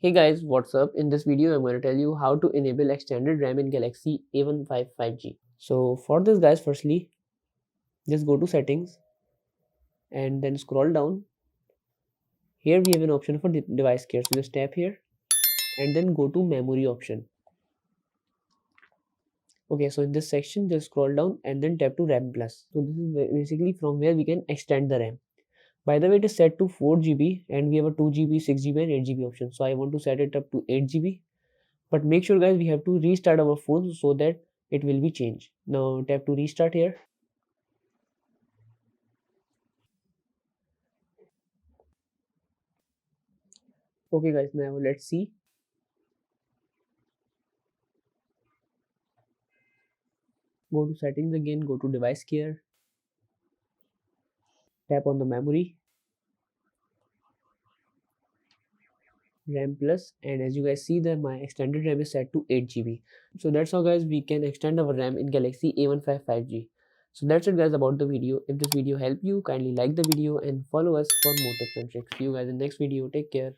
Hey guys, what's up? In this video, I'm going to tell you how to enable extended RAM in Galaxy A15 5G. So for this guys, firstly, just go to settings and then scroll down. Here we have an option for device care. So just tap here and then go to memory option. Okay, so in this section, just scroll down and then tap to RAM plus. So this is basically from where we can extend the RAM. By the way, it is set to 4 GB and we have a 2 GB, 6 GB and 8 GB option. So I want to set it up to 8 GB. But make sure guys we have to restart our phone so that it will be changed. Now tap to restart here. Okay guys, now let's see. Go to settings again, go to device care, tap on the memory, RAM plus, and as you guys see that my extended RAM is set to 8 GB. So that's how guys we can extend our RAM in Galaxy A15 5G. So that's it guys about the video. If this video helped you, kindly like the video and follow us for more tips and tricks. See you guys in the next video. Take care.